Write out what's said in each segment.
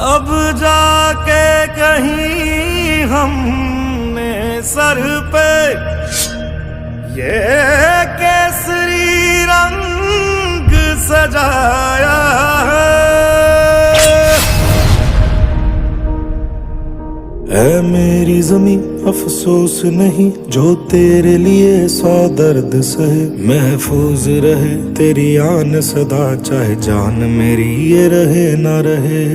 अब जाके कहीं हमने सर पे ये केसरी रंग सजाया है मेरी ज़मीं अफसोस नहीं जो तेरे लिए 100 दर्द सहे महफूज रहे तेरी आन सदा चाहे जान मेरी ये रहे ना रहे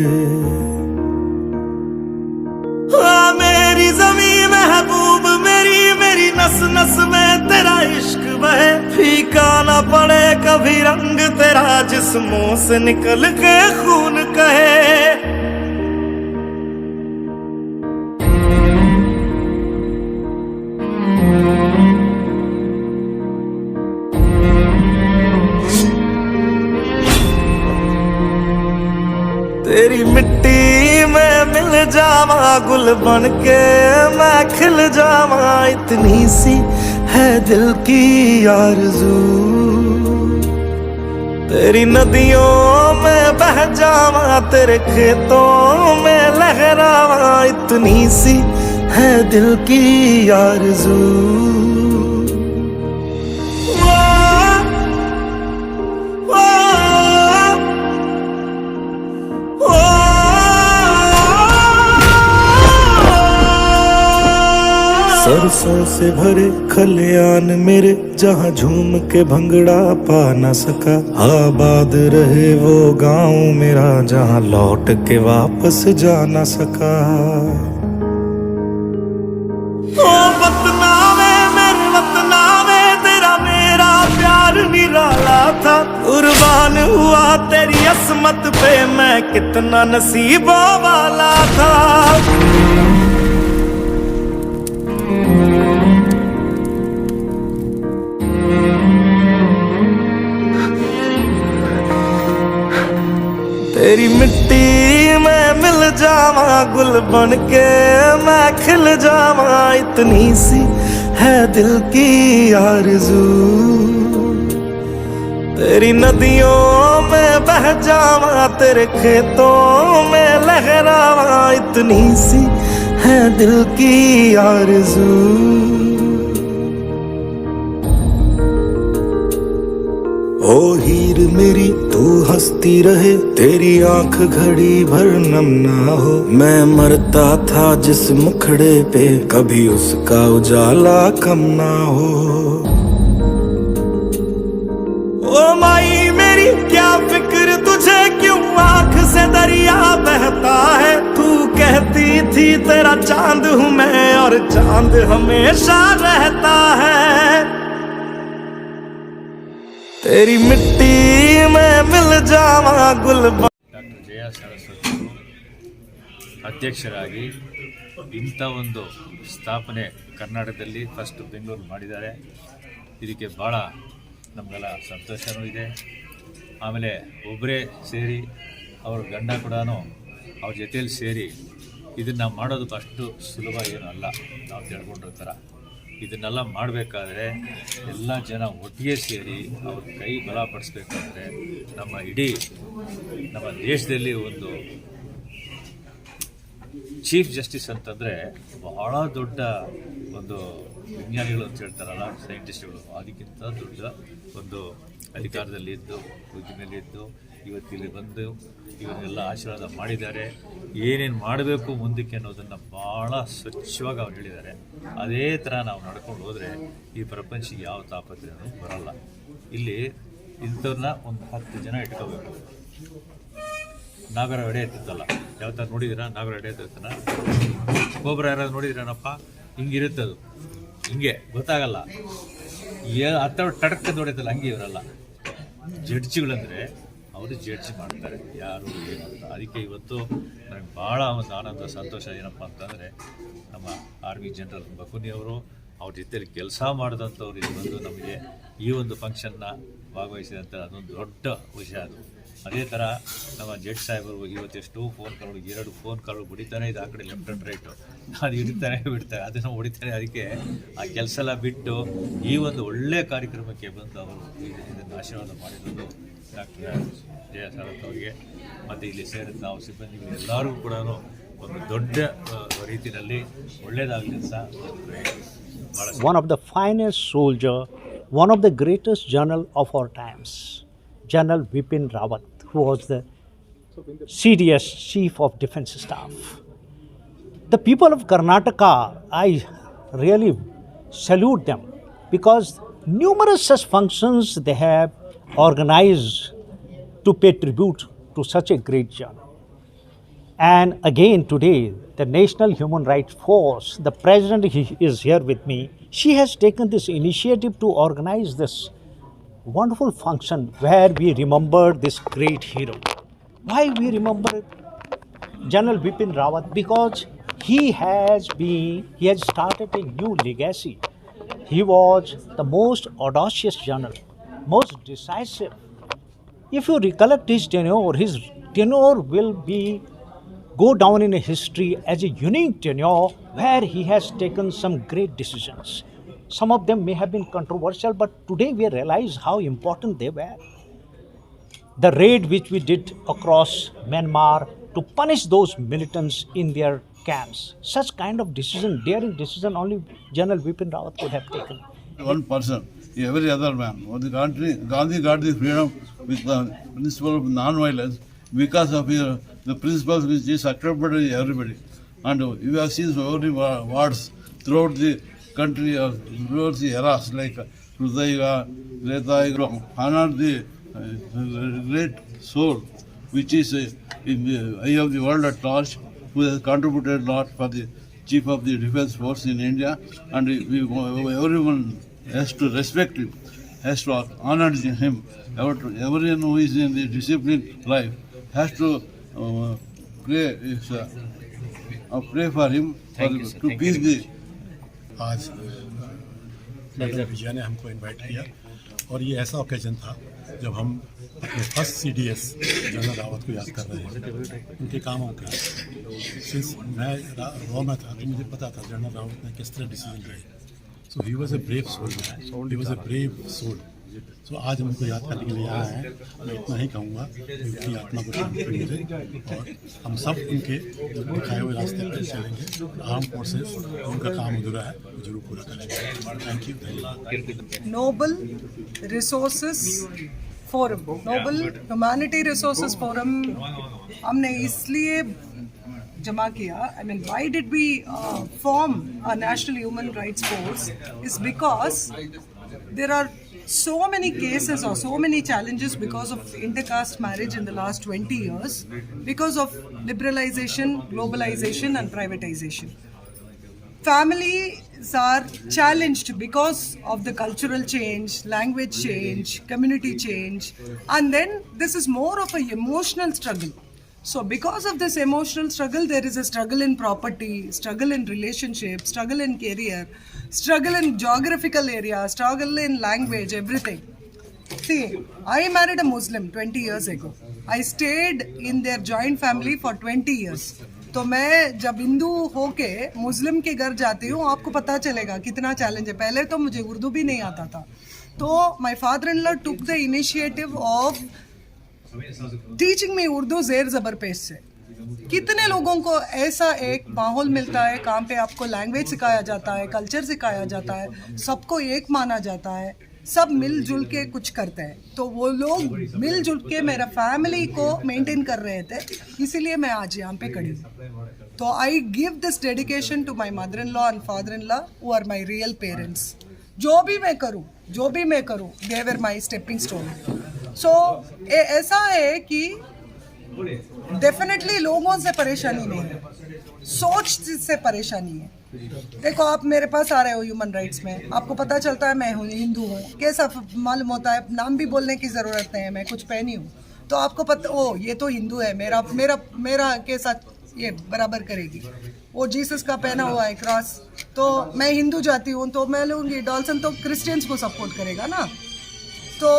मेरी ज़मीं महबूब मेरी नस नस में तेरा इश्क बहे फीका ना पड़े कभी रंग तेरा जिस्मों से निकल के खून कहे तेरी मिट्टी में मिल जावा गुल बन के मैं खिल जावा इतनी सी है दिल की आरज़ू तेरी नदियों में बह जावा तेरे खेतों में लहरावा इतनी सी है दिल की आरज़ू सरसों से भरे खलियान मेरे जहाँ झूम के भंगड़ा पा न सका आबाद रहे वो गांव मेरा जहाँ लौट के वापस जा न सका ओ वतना में मेरे वतना में तेरा मेरा प्यार निराला था कुर्बान हुआ तेरी असमत पे मैं कितना नसीबों वाला था तेरी मिट्टी में मिल जावा गुल बन के मैं खिल जावा इतनी सी है दिल की आरज़ू तेरी नदियों में बह जावा तेरे खेतों में लहरावा इतनी सी है दिल की आरज़ू ओ हीर मेरी तू हंसती रहे तेरी आंख घड़ी भर नम ना हो मैं मरता था जिस मुखड़े पे कभी उसका उजाला कम ना हो ओ माई मेरी क्या फिक्र तुझे क्यों आंख से दरिया बहता है तू कहती थी तेरा चांद हूँ मैं और चांद हमेशा रहता है तेरी मिट्टी में मिल जावा गुल ಡಾಕ್ಟರ್ ಜಯ ಸರಸ್ವತಿ ಅಧ್ಯಕ್ಷರಾಗಿ ಇಂಥ ಒಂದು ಸ್ಥಾಪನೆ ಕರ್ನಾಟಕದಲ್ಲಿ ಫಸ್ಟ್ ಬೆಂಗಳೂರು ಮಾಡಿದ್ದಾರೆ. ಇದಕ್ಕೆ ಭಾಳ ನಮಗೆಲ್ಲ ಸಂತೋಷವೂ ಇದೆ. ಆಮೇಲೆ ಒಬ್ಬರೇ ಸೇರಿ ಅವ್ರ ಗಂಡ ಕೂಡ ಅವ್ರ ಜೊತೆಯಲ್ಲಿ ಸೇರಿ ಇದನ್ನು ಮಾಡೋದು ಅಷ್ಟು ಸುಲಭ ಏನೂ ಅಲ್ಲ. ನಾವು ತಿಳ್ಕೊಂಡಿರೋ ಥರ ಇದನ್ನೆಲ್ಲ ಮಾಡಬೇಕಾದ್ರೆ ಎಲ್ಲ ಜನ ಒಟ್ಟಿಗೆ ಸೇರಿ ಅವ್ರ ಕೈ ಬಲಪಡಿಸ್ಬೇಕಾದ್ರೆ ನಮ್ಮ ಇಡೀ ನಮ್ಮ ದೇಶದಲ್ಲಿ ಒಂದು ಚೀಫ್ ಜಸ್ಟಿಸ್ ಅಂತಂದರೆ ಬಹಳ ದೊಡ್ಡ ಒಂದು ವಿಜ್ಞಾನಿಗಳು ಅಂತ ಹೇಳ್ತಾರಲ್ಲ ಸೈಂಟಿಸ್ಟ್ಗಳು, ಅದಕ್ಕಿಂತ ದೊಡ್ಡ ಒಂದು ಅಧಿಕಾರದಲ್ಲಿದ್ದು ಉದ್ದಿಮೆಯಲ್ಲಿದ್ದು ಇವತ್ತಿಲ್ಲಿ ಬಂದು ಇವನ್ನೆಲ್ಲ ಆಶೀರ್ವಾದ ಮಾಡಿದ್ದಾರೆ. ಏನೇನು ಮಾಡಬೇಕು ಮುಂದಕ್ಕೆ ಅನ್ನೋದನ್ನು ಭಾಳ ಸ್ವಚ್ಛವಾಗಿ ಅವ್ರು ಹೇಳಿದ್ದಾರೆ. ಅದೇ ಥರ ನಾವು ನಡ್ಕೊಂಡು ಹೋದರೆ ಈ ಪ್ರಪಂಚಕ್ಕೆ ಯಾವ ತಾಪತ್ರೆಯೂ ಬರಲ್ಲ. ಇಲ್ಲಿ ಇಂಥವ್ರನ್ನ ಒಂದು 10 ಜನ ಇಟ್ಕೋಬೇಕು. ನಾಗರ ಎಡೆ ಎತ್ತಿತ್ತಲ್ಲ, ಯಾವ ಥರ ನೋಡಿದ್ದೀರಾ? ನಾಗರ ಎಡೆ ಎತ್ತಿರ್ತಾನ ಗೊಬ್ಬರ ಯಾರಾದ್ರು ನೋಡಿದ್ರೇನಪ್ಪ? ಹಿಂಗಿರುತ್ತದು, ಹಿಂಗೆ ಗೊತ್ತಾಗಲ್ಲ. ಹತ್ತ ಟಡಕ್ಕೆ ನೋಡಿತ್ತಲ್ಲ, ಹಂಗೆ ಇವರಲ್ಲ. ಜಡ್ಜಿಗಳಂದರೆ ಅವರು ಜಡ್ಜ್ ಮಾಡ್ತಾರೆ ಯಾರು ಏನು ಅಂತ. ಅದಕ್ಕೆ ಇವತ್ತು ನನಗೆ ಭಾಳ ಒಂದು ಆನಂದ ಸಂತೋಷ ಏನಪ್ಪ ಅಂತಂದರೆ ನಮ್ಮ ಆರ್ಮಿ ಜನರಲ್ ಬಕುನಿ ಅವರು ಅವ್ರ ಜೊತೆಲಿ ಕೆಲಸ ಮಾಡಿದಂಥವ್ರು ಇಲ್ಲಿ ಬಂದು ನಮಗೆ ಈ ಒಂದು ಫಂಕ್ಷನ್ನ ಭಾಗವಹಿಸಿದಂಥ ಅದೊಂದು ದೊಡ್ಡ ವಿಷಯ ಅದು. ಅದೇ ಥರ ನಮ್ಮ ಜಡ್ಜ್ ಸಾಹೇಬರು ಇವತ್ತೆಷ್ಟೋ ಫೋನ್ ಕಾಲ್ಗಳು 2 ಫೋನ್ ಕಾಲ್ಗಳು ಹೊಡಿತಾನೆ ಇದೆ, ಆ ಕಡೆ ಲೆಫ್ಟ್ ಆ್ಯಂಡ್ ರೈಟು, ಅದು ಹಿಡಿತಾನೆ ಬಿಡ್ತಾರೆ, ಅದನ್ನು ಹೊಡಿತಾನೆ. ಅದಕ್ಕೆ ಆ ಕೆಲಸ ಎಲ್ಲ ಬಿಟ್ಟು ಈ ಒಂದು ಒಳ್ಳೆಯ ಕಾರ್ಯಕ್ರಮಕ್ಕೆ ಬಂದು ಅವರು ಇದನ್ನು ಆಶೀರ್ವಾದ ಮಾಡಿರೋದು ಡಾಕ್ಟರ್ ಜಯ ಸಾರಥ್ ಅವರಿಗೆ ಮತ್ತು ಇಲ್ಲಿ ಸೇರಿದ ನಾವು ಸಿಬ್ಬಂದಿಗಳು ಎಲ್ಲರಿಗೂ ಕೂಡ ಒಂದು ದೊಡ್ಡ ರೀತಿಯಲ್ಲಿ ಒಳ್ಳೆಯದಾಗಲಿ ಅಂತ ಭಾಳ. One of the finest soldier, one of the greatest general of our times, General Bipin Rawat, who was the CDS, Chief of Defence Staff. The people of Karnataka, I really salute them because numerous such functions they have organized to pay tribute to such a great general. And again today, the National Human Rights Force, the president is here with me. She has taken this initiative to organize this wonderful function where we remember this great hero. Why we remember General Bipin Rawat? Because he has started a new legacy. He was the most audacious general, most decisive. If you recollect his tenure will go down in history as a unique tenure where he has taken some great decisions. Some of them may have been controversial, but today we realize how important they were. The raid which we did across Myanmar to punish those militants in their camps, such kind of daring decision only General Bipin Rawat could have taken. One person, every other man. The country, Gandhi got the freedom with the principle of non-violence because of the principles which is accepted by everybody. And you have seen so many wars throughout the country, throughout the eras like Hrudaya, Reta, honor the great soul which is in the eye of the world at large, who has contributed a lot for the Chief of the Defence Force in India, and everyone has to respect him, has to honor him. Everyone who is in the disciplined life has to pray for him to peace the. आज doctor विजय ने हमको invite किया और ये ऐसा occasion था जब हम अपने फर्स्ट CDS जनरल रावत को याद कर रहे हैं, उनके काम आते हैं। सिंस मैं रॉ में था तो मुझे पता था जनरल रावत ने किस तरह डिसीजन लिए। So he was a brave soul, he was a brave soul. So आज हम उनको याद करने के लिए आए हैं। मैं इतना ही कहूँगा कि उनकी आत्मा को शांति मिले और हम सब उनके दिखाए हुए रास्ते पर चलेंगे। आर्म फोर्सेस उनका काम अधूरा है, वो जरूर पूरा करेंगे। Thank you. Noble resources forum, noble humanity resources forum हमने इसलिए जमा किया, I mean, why did we form a National Human Rights Force is because there are so many cases or so many challenges because of intercaste marriage in the last 20 years, because of liberalization, globalization and privatization. Families are challenged because of the cultural change, language change, community change, and then this is more of an emotional struggle. So because of this emotional struggle, there is a struggle in property, struggle in relationships, struggle in career, struggle in geographical area, struggle in language, everything. See, I married a Muslim 20 years ago. I stayed in their joint family for 20 years. तो मैं जब हिंदू होके मुस्लिम के घर जाती हूँ, आपको पता चलेगा कितना चैलेंज है। पहले तो मुझे उर्दू भी नहीं आता था, तो my father in law took the initiative of teaching me Urdu ज़ेर ज़बर पेश से। कितने लोगों को ऐसा एक माहौल मिलता है, काम पे आपको लैंग्वेज सिखाया जाता है, कल्चर सिखाया जाता है, सबको एक माना जाता है, सब मिलजुल के कुछ करते हैं। तो वो लोग मिलजुल के मेरा फैमिली को मेंटेन कर रहे थे, इसीलिए मैं आज यहाँ पे खड़ी हूँ। तो I give this dedication to my mother in law and father in law who are my real parents. जो भी मैं करूँ दे वर माई स्टेपिंग स्टोन। सो ऐसा है कि डेफिनेटली लोगों से परेशानी नहीं है, सोच से परेशानी है। देखो, आप मेरे पास आ रहे हो ह्यूमन राइट्स में, आपको पता चलता है मैं हिंदू हूँ, कैसा मालूम होता है, नाम भी बोलने की ज़रूरत नहीं है, मैं कुछ पहनी हूँ तो आपको पता, ओ ये तो हिंदू है, मेरा कैसा ये बराबर करेगी। वो जीसस का पहना हुआ है क्रॉस, तो मैं हिंदू जाती हूँ तो मैं लूँगी। डॉल्सन तो क्रिश्चियंस को सपोर्ट करेगा ना, तो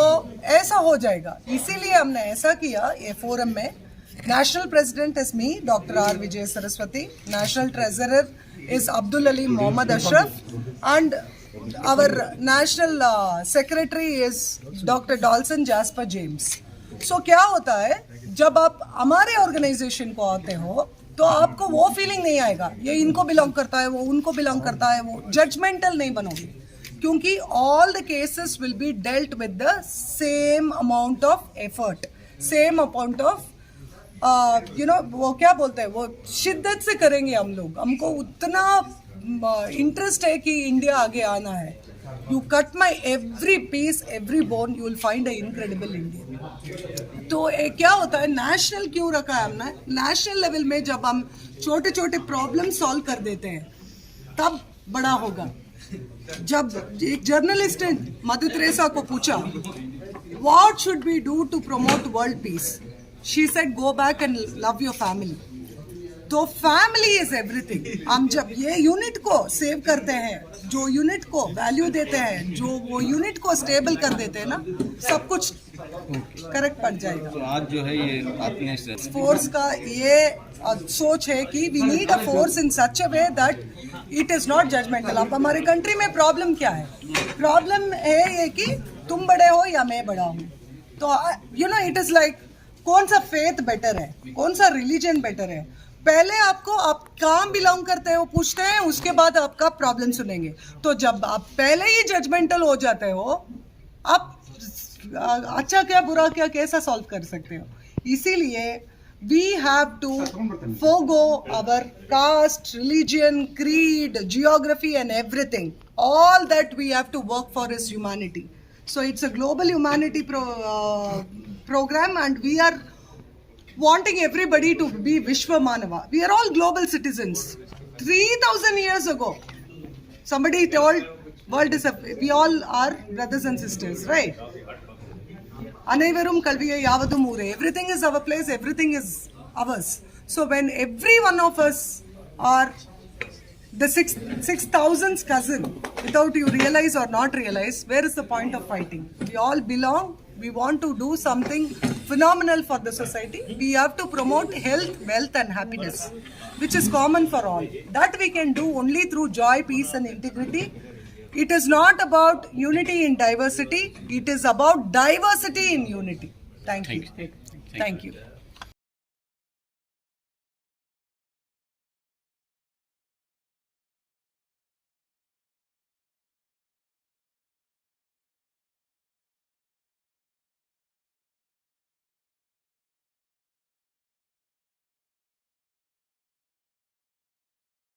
ऐसा हो जाएगा। इसीलिए हमने ऐसा किया ये फोरम में। National president is me, doctor R Vijay Saraswati. National treasurer is Abdul Ali Mohammad Ashraf, and our national secretary is Dr. Dolson Jasper James. So क्या होता है जब आप हमारे ऑर्गेनाइजेशन को आते हो तो आपको वो फीलिंग नहीं आएगा ये इनको बिलोंग करता है, वो उनको बिलोंग करता है, वो जजमेंटल नहीं बनोगे, क्योंकि all the cases will be dealt with the same amount of effort, same amount of वो क्या बोलते हैं, वो शिद्दत से करेंगे हम लोग। हमको उतना इंटरेस्ट है कि इंडिया आगे आना है। You cut my every piece, every bone, you will find a incredible India. तो क्या होता है, नेशनल क्यों रखा है हमने? नेशनल लेवल में जब हम छोटे छोटे प्रॉब्लम सॉल्व कर देते हैं तब बड़ा होगा। जब एक जर्नलिस्ट ने मदर टेरेसा को पूछा what should we do to promote world peace, she said go back and love your family. तो फैमिली इज एवरीथिंग। हम जब ये यूनिट को सेव करते हैं, जो यूनिट को वैल्यू देते हैं, जो वो यूनिट को स्टेबल कर देते हैं ना, सब कुछ करेक्ट पड़ जाएगा। तो आज जो है ये आपने फोर्स का ये सोच है कि we need a force in such a way that it is not judgmental. अब हमारे कंट्री में प्रॉब्लम क्या है? प्रॉब्लम है ये कि तुम बड़े हो या मैं बड़ा हूँ। तो इट इज लाइक कौन सा फेथ बेटर है, कौन सा रिलीजन बेटर है? पहले आपको आप कहाँ बिलोंग करते हो पूछते हैं, उसके बाद आपका प्रॉब्लम सुनेंगे। तो जब आप पहले ही जजमेंटल हो जाते हो, आप अच्छा क्या बुरा क्या कैसा सॉल्व कर सकते हो? इसीलिए we have to forgo our caste, religion, creed, geography and everything. All that we have to work for is humanity. So it's a global humanity program, and we are wanting everybody to be Vishwa Manava. We are all global citizens. 3,000 years ago, somebody told world is we all are brothers and sisters, right? Anaivarum kalviye yavadum ure. Everything is our place, everything is ours. So when every one of us are the 6,000th cousin, without you realize or not realize, where is the point of fighting? We all belong. We want to do something phenomenal for the society. We have to promote health, wealth and happiness, which is common for all. That we can do only through joy, peace and integrity. It is not about unity in diversity. It is about diversity in unity. Thank you. Thank you.